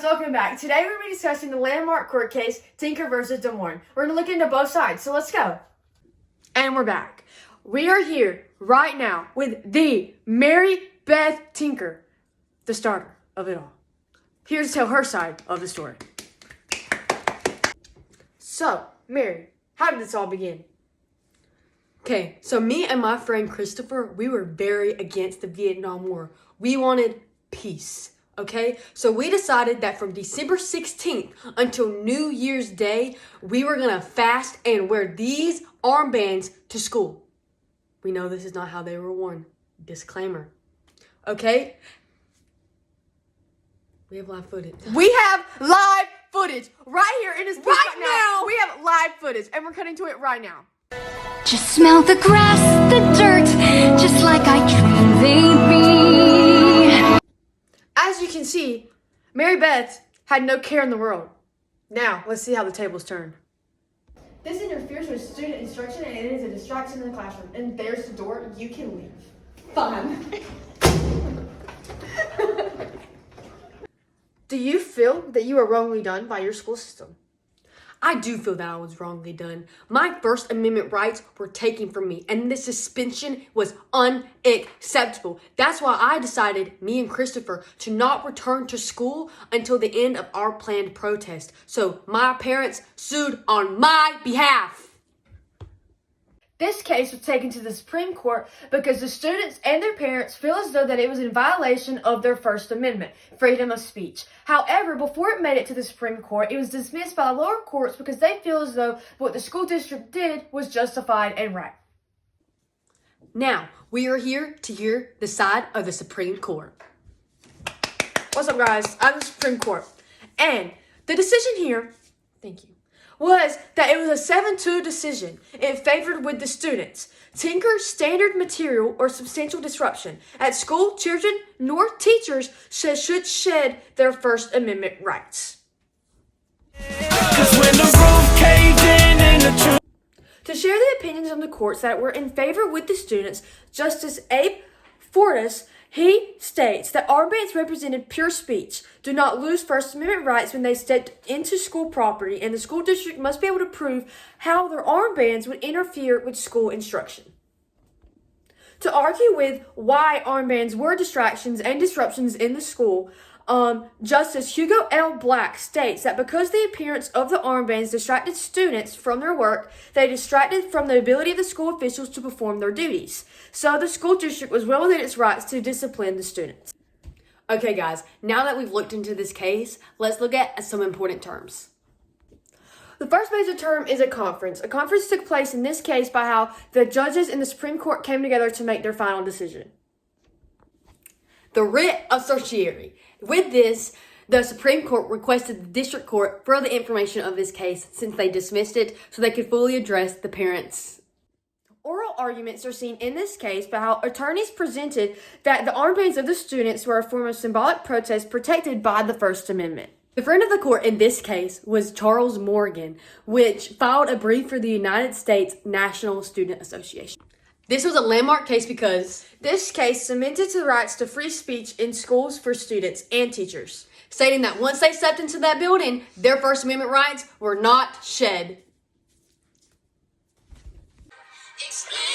guys, welcome back. Today we're going to be discussing the landmark court case, Tinker versus Des Moines. We're going to look into both sides, so let's go. And we're back. We are here right now with the Mary Beth Tinker, the starter of it all. Here to tell her side of the story. So, Mary, how did this all begin? Okay, so me and my friend Christopher, we were very against the Vietnam War. We wanted peace, okay? So we decided that from December 16th until New Year's Day, we were gonna fast and wear these armbands to school. We know this is not how they were worn. Disclaimer. Okay? We have live footage. We have live footage right here in this piece right now. We have live footage and we're cutting to it right now. Just smell the grass, the dirt, just like I dreamed they'd be. As you can see, Mary Beth had no care in the world. Now, let's see how the tables turn. This interferes with student instruction and it is a distraction in the classroom. And there's the door. You can leave. Fun. Do you feel that you were wrongly done by your school system? I do feel that I was wrongly done. My First Amendment rights were taken from me, and this suspension was unacceptable. That's why I decided, me and Christopher, to not return to school until the end of our planned protest. So my parents sued on my behalf. This case was taken to the Supreme Court because the students and their parents feel as though that it was in violation of their First Amendment, freedom of speech. However, before it made it to the Supreme Court, it was dismissed by the lower courts because they feel as though what the school district did was justified and right. Now, we are here to hear the side of the Supreme Court. What's up, guys? I'm the Supreme Court. And the decision here, thank you, was that it was a 7-2 decision. It favored with the students. Tinker, standard material, or substantial disruption. At school, children nor teachers should shed their First Amendment rights. To share the opinions on the courts that were in favor with the students, Justice Abe Fortas, he states that armbands represented pure speech, do not lose First Amendment rights when they stepped into school property, and the school district must be able to prove how their armbands would interfere with school instruction. To argue with why armbands were distractions and disruptions in the school, Justice Hugo L. Black states that because the appearance of the armbands distracted students from their work, they distracted from the ability of the school officials to perform their duties. So the school district was well within its rights to discipline the students. Okay, guys, now that we've looked into this case, let's look at some important terms. The first major term is a conference. A conference took place in this case by how the judges in the Supreme Court came together to make their final decision. The writ of certiorari. With this, the Supreme Court requested the District Court further information of this case since they dismissed it so they could fully address the parents. Oral arguments are seen in this case by how attorneys presented that the armbands of the students were a form of symbolic protest protected by the First Amendment. The friend of the court in this case was Charles Morgan, which filed a brief for the United States National Student Association. This was a landmark case because this case cemented the rights to free speech in schools for students and teachers, stating that once they stepped into that building, their First Amendment rights were not shed. Explain.